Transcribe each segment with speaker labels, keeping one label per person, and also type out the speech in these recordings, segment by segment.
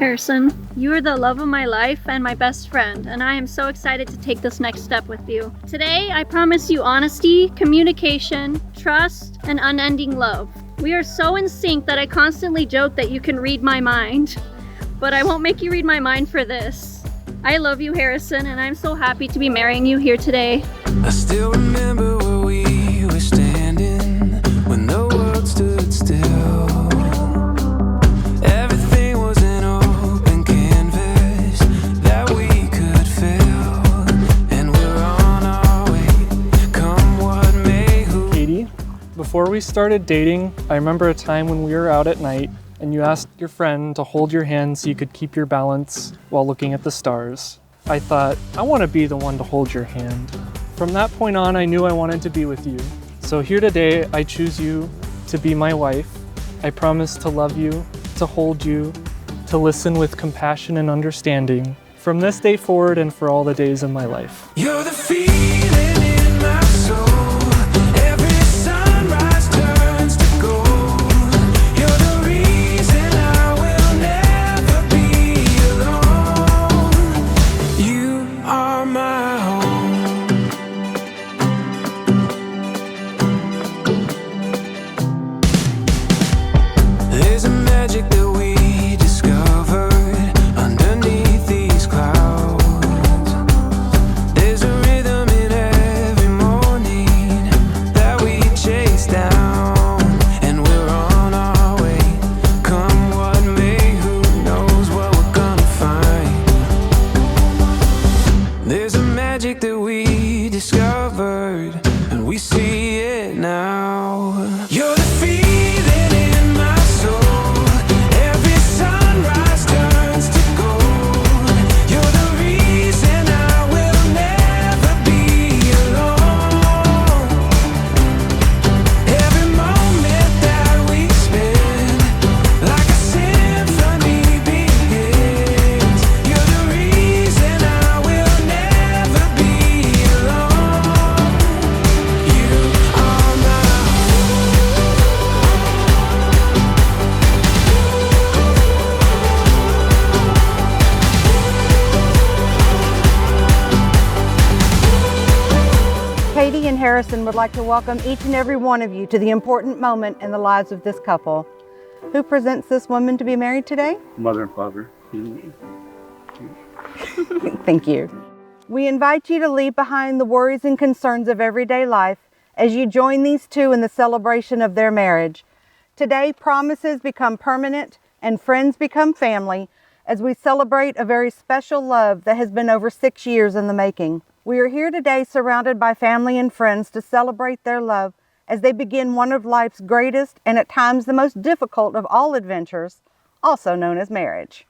Speaker 1: Harrison, you are the love of my life and my best friend, and I am so excited to take this next step with you. Today, I promise you honesty, communication, trust, and unending love. We are so in sync that I constantly joke that you can read my mind, but I won't make you read my mind for this. I love you, Harrison, and I'm so happy to be marrying you here today.
Speaker 2: I still remember where we were standing when the world stood still. Everything was an open canvas that we could fill, and we're on our way, come what may.
Speaker 3: Katie, before we started dating, I remember a time when we were out at night and you asked your friend to hold your hand so you could keep your balance while looking at the stars. I thought, I want to be the one to hold your hand. From that point on, I knew I wanted to be with you. So here today, I choose you to be my wife. I promise to love you, to hold you, to listen with compassion and understanding from this day forward and for all the days of my life.
Speaker 2: You're the feeling in my soul. Every sunrise turns to gold. You're the reason I will never be alone. You are my home. There's a magic that we discovered underneath these clouds. There's a rhythm in every morning that we chase down, and we're on our way, come what may. Who knows what we're gonna find? There's a magic that we discovered, and we see it now. You're the feeling in my soul. Every sunrise turns to gold. You're the reason I will never be alone. Every moment that we spend, like a symphony begins. You're the reason I will never be alone. You are my
Speaker 4: Katie and Harrison would like to welcome each and every one of you to the important moment in the lives of this couple. Who presents this woman to be married today?
Speaker 5: Mother and father.
Speaker 4: Thank you. We invite you to leave behind the worries and concerns of everyday life as you join these two in the celebration of their marriage. Today, promises become permanent and friends become family as we celebrate a very special love that has been over 6 years in the making. We are here today surrounded by family and friends to celebrate their love as they begin one of life's greatest and at times the most difficult of all adventures, also known as marriage.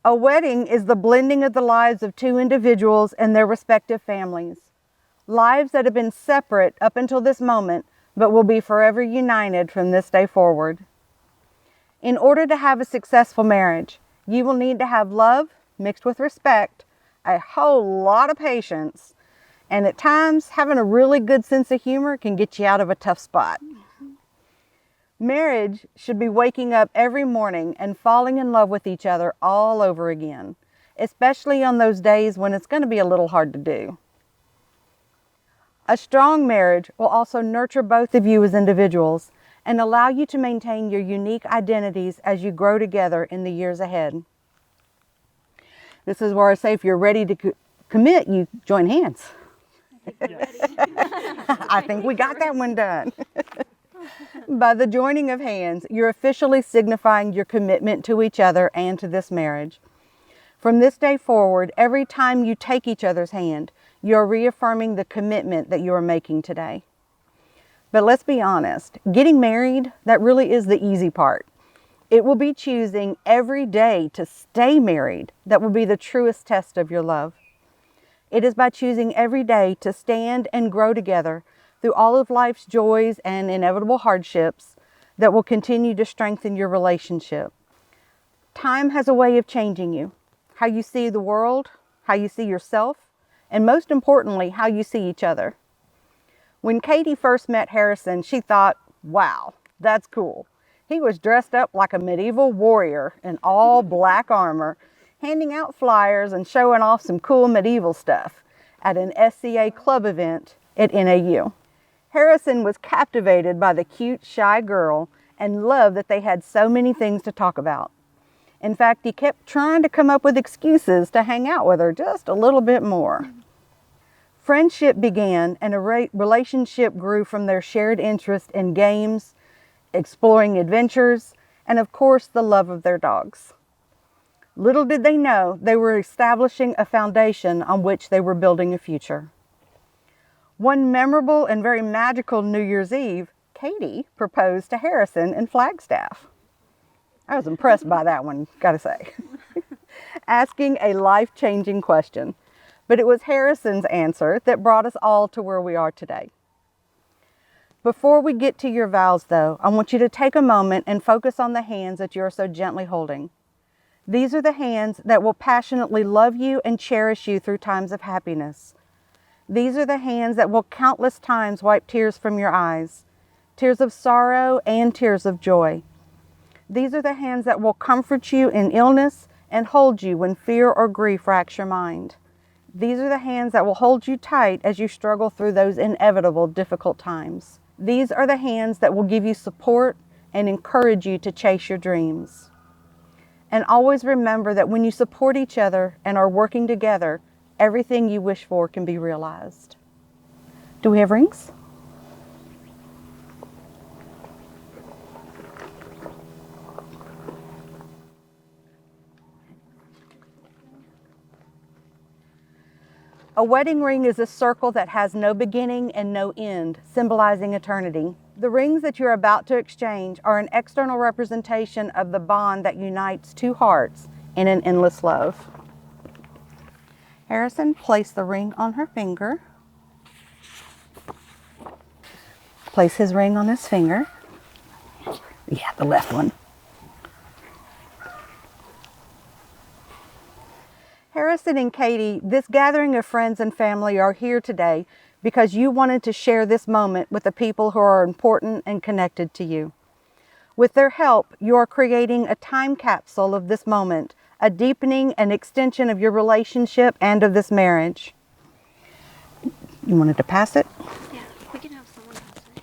Speaker 4: A wedding is the blending of the lives of two individuals and their respective families. Lives that have been separate up until this moment, but will be forever united from this day forward. In order to have a successful marriage, you will need to have love mixed with respect, a whole lot of patience, and at times having a really good sense of humor can get you out of a tough spot. Marriage should be waking up every morning and falling in love with each other all over again, especially on those days when it's going to be a little hard to do. A strong marriage will also nurture both of you as individuals and allow you to maintain your unique identities as you grow together in the years ahead. This is where I say if you're ready to commit, you join hands.
Speaker 3: Yes.
Speaker 4: I think we got that one done. By the joining of hands, you're officially signifying your commitment to each other and to this marriage. From this day forward, every time you take each other's hand, you're reaffirming the commitment that you are making today. But let's be honest, getting married, that really is the easy part. It will be choosing every day to stay married that will be the truest test of your love. It is by choosing every day to stand and grow together through all of life's joys and inevitable hardships that will continue to strengthen your relationship. Time has a way of changing you, how you see the world, how you see yourself, and most importantly, how you see each other. When Katie first met Harrison, she thought, wow, that's cool. He was dressed up like a medieval warrior in all black armor, handing out flyers and showing off some cool medieval stuff at an SCA club event at NAU. Harrison was captivated by the cute, shy girl and loved that they had so many things to talk about. In fact, he kept trying to come up with excuses to hang out with her just a little bit more. Friendship began and a relationship grew from their shared interest in games, exploring adventures, and of course the love of their dogs. Little did they know they were establishing a foundation on which they were building a future. One memorable and very magical New Year's Eve, Katie proposed to Harrison in Flagstaff. I was impressed by that one, gotta say. Asking a life-changing question. But it was Harrison's answer that brought us all to where we are today. Before we get to your vows, though, I want you to take a moment and focus on the hands that you are so gently holding. These are the hands that will passionately love you and cherish you through times of happiness. These are the hands that will countless times wipe tears from your eyes, tears of sorrow and tears of joy. These are the hands that will comfort you in illness and hold you when fear or grief racks your mind. These are the hands that will hold you tight as you struggle through those inevitable difficult times. These are the hands that will give you support and encourage you to chase your dreams. And always remember that when you support each other and are working together, everything you wish for can be realized. Do we have rings? A wedding ring is a circle that has no beginning and no end, symbolizing eternity. The rings that you're about to exchange are an external representation of the bond that unites two hearts in an endless love. Harrison placed the ring on her finger. Place his ring on his finger. Yeah, the left one. Harrison and Katie, this gathering of friends and family are here today because you wanted to share this moment with the people who are important and connected to you. With their help, you are creating a time capsule of this moment, a deepening and extension of your relationship and of this marriage. You wanted to pass it?
Speaker 1: Yeah, we can have someone pass it.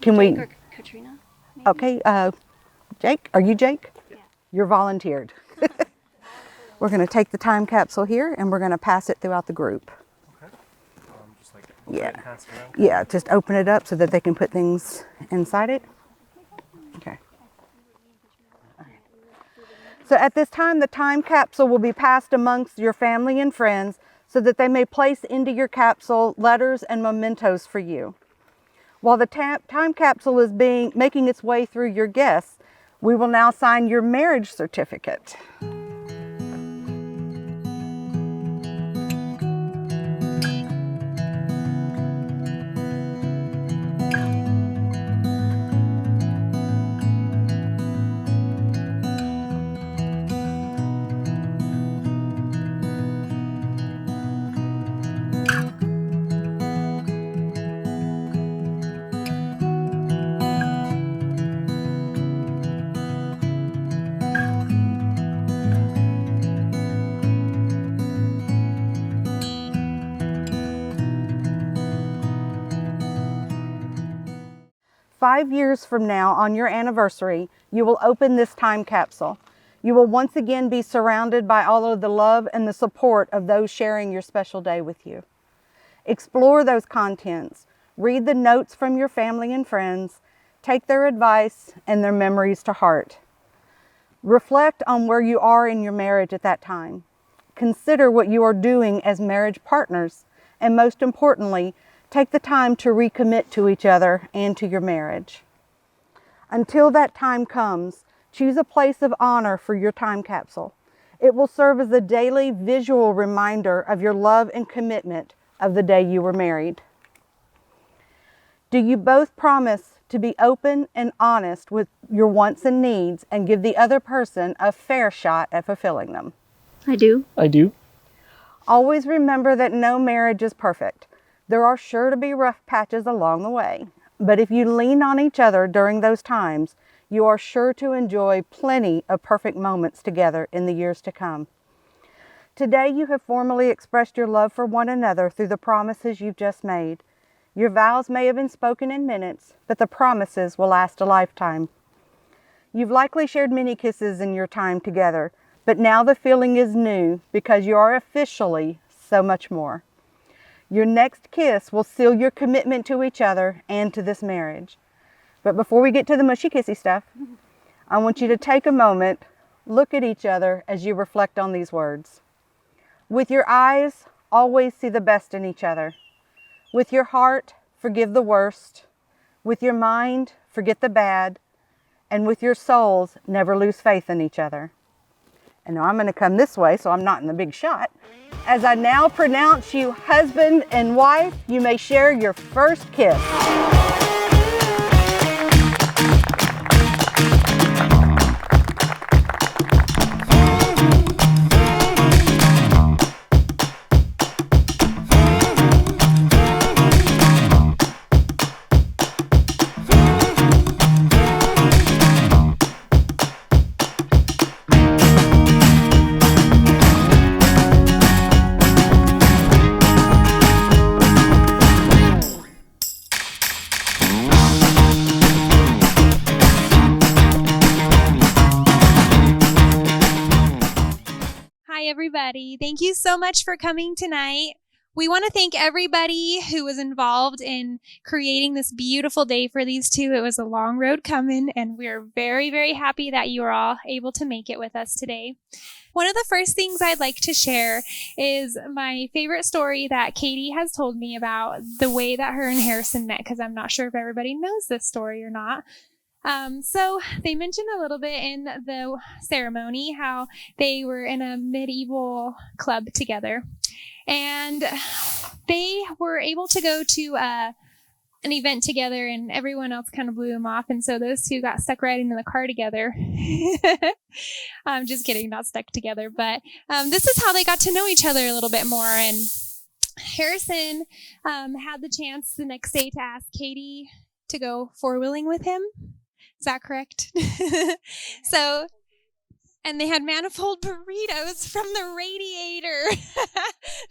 Speaker 4: Can
Speaker 1: Jake
Speaker 4: we?
Speaker 1: or Katrina? Maybe?
Speaker 4: Okay, Jake, are you Jake?
Speaker 1: Yeah.
Speaker 4: You're volunteered. We're going to take the time capsule here and we're going to pass it throughout the group.
Speaker 3: Okay. Just like
Speaker 4: Yeah.
Speaker 3: pass it around.
Speaker 4: Yeah, just open it up so that they can put things inside it. Okay. So at this time, the time capsule will be passed amongst your family and friends so that they may place into your capsule letters and mementos for you. While the time capsule is making its way through your guests, we will now sign your marriage certificate. "5 years from now, on your anniversary, you will open this time capsule. You will once again be surrounded by all of the love and the support of those sharing your special day with you. Explore those contents. Read the notes from your family and friends. Take their advice and their memories to heart. Reflect on where you are in your marriage at that time. Consider what you are doing as marriage partners, and most importantly, take the time to recommit to each other and to your marriage. Until that time comes, choose a place of honor for your time capsule. It will serve as a daily visual reminder of your love and commitment of the day you were married. Do you both promise to be open and honest with your wants and needs and give the other person a fair shot at fulfilling them?
Speaker 1: I do.
Speaker 3: I do.
Speaker 4: Always remember that no marriage is perfect. There are sure to be rough patches along the way, but if you lean on each other during those times, You are sure to enjoy plenty of perfect moments together in the years to come. Today you have formally expressed your love for one another through the promises you've just made. Your vows may have been spoken in minutes, but the promises will last a lifetime. You've likely shared many kisses in your time together, but now the feeling is new because you are officially so much more. Your next kiss will seal your commitment to each other and to this marriage. But before we get to the mushy kissy stuff, I want you to take a moment, look at each other as you reflect on these words. With your eyes, always see the best in each other. With your heart, forgive the worst. With your mind, forget the bad. And with your souls, never lose faith in each other. And now I'm going to come this way so I'm not in the big shot. As I now pronounce you husband and wife, you may share your first kiss.
Speaker 5: Hi, everybody. Thank you so much for coming tonight. We want to thank everybody who was involved in creating this beautiful day for these two. It was a long road coming, and we're very, very happy that you are all able to make it with us today. One of the first things I'd like to share is my favorite story that Katie has told me about the way that her and Harrison met, because I'm not sure if everybody knows this story or not. So they mentioned a little bit in the ceremony how they were in a medieval club together, and they were able to go to an event together, and everyone else kind of blew them off, and so those two got stuck riding in the car together. I'm just kidding, not stuck together, but this is how they got to know each other a little bit more. And Harrison had the chance the next day to ask Katie to go four-wheeling with him. Is that correct? So, and they had manifold burritos from the radiator.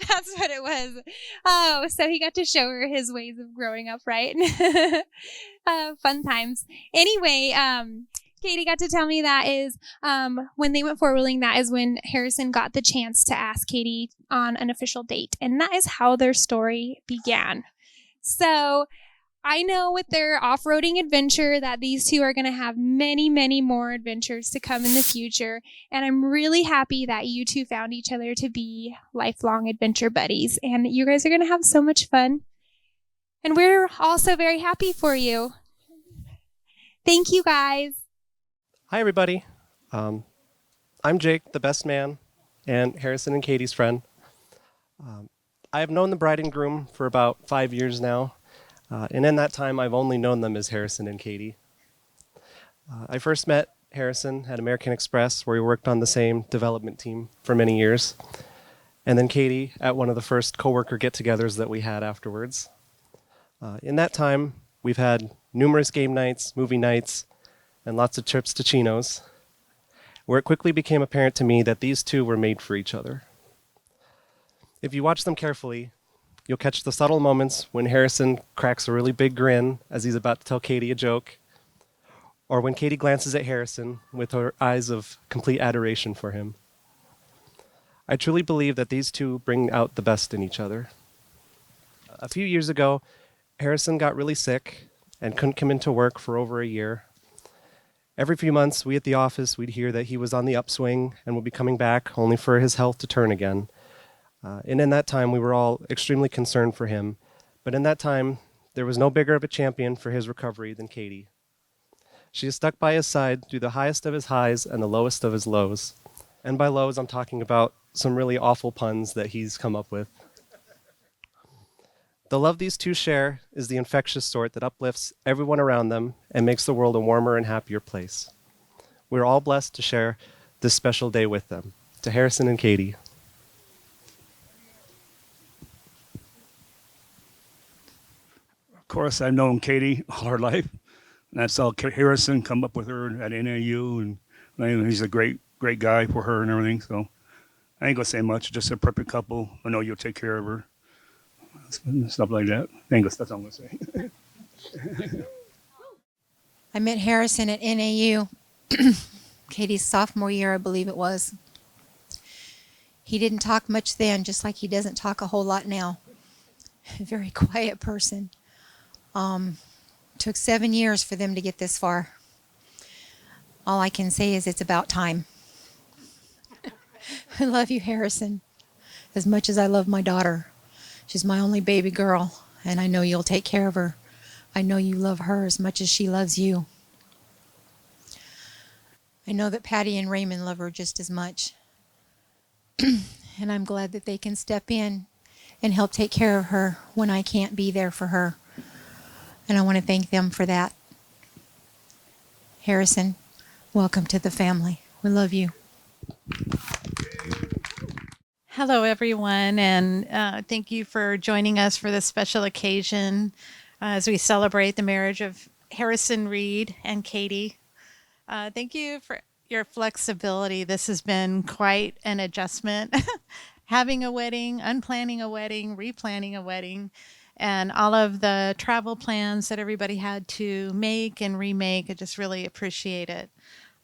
Speaker 5: That's what it was. Oh, so he got to show her his ways of growing up, right? Fun times. Anyway, Katie got to tell me that is when they went four-wheeling, that is when Harrison got the chance to ask Katie on an official date. And that is how their story began. So I know with their off-roading adventure that these two are going to have many, many more adventures to come in the future. And I'm really happy that you two found each other to be lifelong adventure buddies. And you guys are going to have so much fun. And we're also very happy for you. Thank you, guys.
Speaker 6: Hi, everybody. I'm Jake, the best man, and Harrison and Katie's friend. I have known the bride and groom for about 5 years now. And in that time, I've only known them as Harrison and Katie. I first met Harrison at American Express, where we worked on the same development team for many years. And then Katie at one of the first coworker get-togethers that we had afterwards. In that time, we've had numerous game nights, movie nights, and lots of trips to Chino's, where it quickly became apparent to me that these two were made for each other. If you watch them carefully, you'll catch the subtle moments when Harrison cracks a really big grin as he's about to tell Katie a joke, or when Katie glances at Harrison with her eyes of complete adoration for him. I truly believe that these two bring out the best in each other. A few years ago, Harrison got really sick and couldn't come into work for over a year. Every few months, we at the office, we'd hear that he was on the upswing and would be coming back, only for his health to turn again. And in that time, we were all extremely concerned for him. But in that time, there was no bigger of a champion for his recovery than Katie. She has stuck by his side through the highest of his highs and the lowest of his lows. And by lows, I'm talking about some really awful puns that he's come up with. The love these two share is the infectious sort that uplifts everyone around them and makes the world a warmer and happier place. We're all blessed to share this special day with them. To Harrison and Katie.
Speaker 7: Of course, I've known Katie all her life. And I saw Harrison come up with her at NAU, and he's a great guy for her and everything. So I ain't gonna say much. Just a perfect couple. I know you'll take care of her, stuff like that. That's all I'm gonna say.
Speaker 8: I met Harrison at NAU, Katie's sophomore year, I believe it was. He didn't talk much then, just like he doesn't talk a whole lot now. A very quiet person. Took 7 years for them to get this far. All I can say is it's about time. I love you, Harrison, as much as I love my daughter. She's my only baby girl, and I know you'll take care of her. I know you love her as much as she loves you. I know that Patty and Raymond love her just as much. And I'm glad that they can step in and help take care of her when I can't be there for her. And I want to thank them for that. Harrison, welcome to the family. We love you.
Speaker 9: Hello, everyone, and thank you for joining us for this special occasion as we celebrate the marriage of Harrison Reed and Katie. Thank you for your flexibility. This has been quite an adjustment. Having a wedding, unplanning a wedding, replanning a wedding, and all of the travel plans that everybody had to make and remake. I just really appreciate it.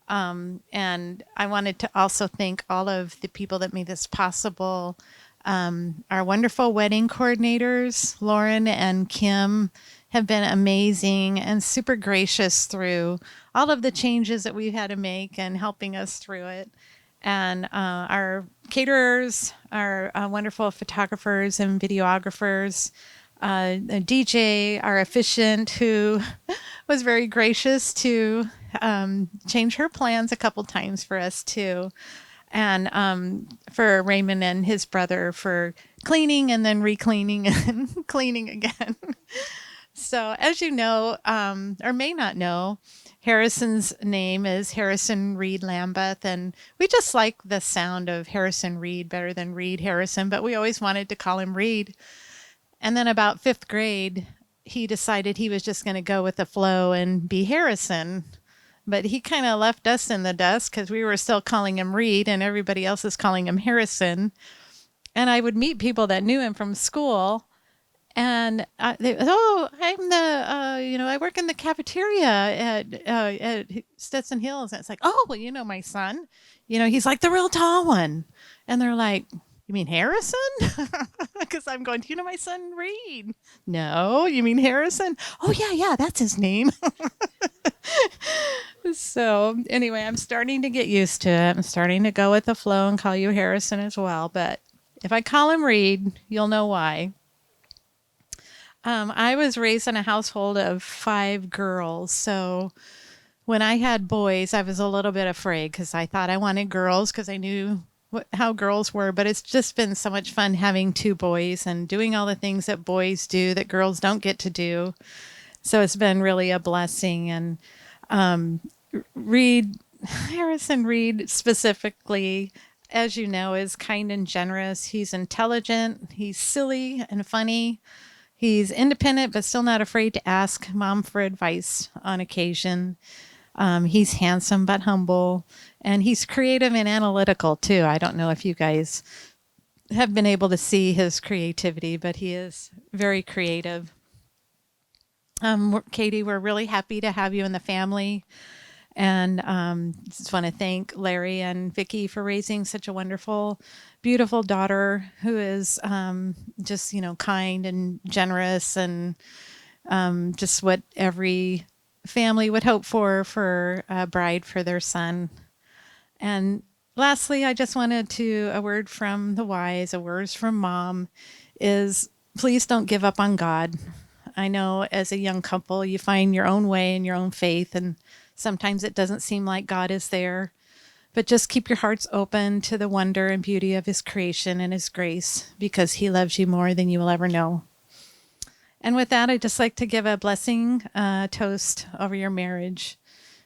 Speaker 9: And I wanted to also thank all of the people that made this possible. Our wonderful wedding coordinators, Lauren and Kim, have been amazing and super gracious through all of the changes that we've had to make and helping us through it. And our caterers, our wonderful photographers and videographers, the DJ, our efficient, who was very gracious to change her plans a couple times for us too. And for Raymond and his brother for cleaning and then re-cleaning and cleaning again. So as you know, or may not know, Harrison's name is Harrison Reed Lambeth, and we just like the sound of Harrison Reed better than Reed Harrison, but we always wanted to call him Reed. And then about 5th grade, he decided he was just going to go with the flow and be Harrison. But he kind of left us in the dust because we were still calling him Reed and everybody else is calling him Harrison. And I would meet people that knew him from school. And I'm I work in the cafeteria at Stetson Hills. And it's like, oh, well, you know, my son, he's like the real tall one. And they're like, you mean Harrison? Because I'm going, my son Reed? No, you mean Harrison? Oh, yeah, that's his name. So anyway, I'm starting to get used to it. I'm starting to go with the flow and call you Harrison as well. But if I call him Reed, you'll know why. I was raised in a household of 5 girls. So when I had boys, I was a little bit afraid because I thought I wanted girls because I knew how girls were. But it's just been so much fun having 2 boys and doing all the things that boys do that girls don't get to do. So it's been really a blessing. And Harrison Reed specifically, as you know, is kind and generous. He's intelligent. He's silly and funny. He's independent, but still not afraid to ask mom for advice on occasion. He's handsome, but humble. And he's creative and analytical, too. I don't know if you guys have been able to see his creativity, but he is very creative. Katie, we're really happy to have you in the family. And just want to thank Larry and Vicky for raising such a wonderful, beautiful daughter who is just, kind and generous and just what every family would hope for a bride for their son. And lastly, I just wanted a word from the wise, a word from mom is please don't give up on God. I know as a young couple, you find your own way and your own faith, and sometimes it doesn't seem like God is there, but just keep your hearts open to the wonder and beauty of his creation and his grace because he loves you more than you will ever know. And with that, I'd just like to give a blessing toast over your marriage.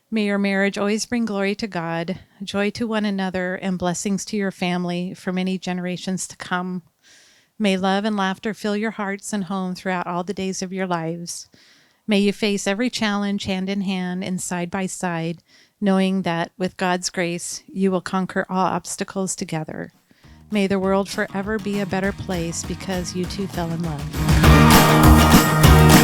Speaker 9: May your marriage always bring glory to God, joy to one another, and blessings to your family for many generations to come. May love and laughter fill your hearts and home throughout all the days of your lives. May you face every challenge hand in hand and side by side, knowing that with God's grace, you will conquer all obstacles together. May the world forever be a better place because you two fell in love.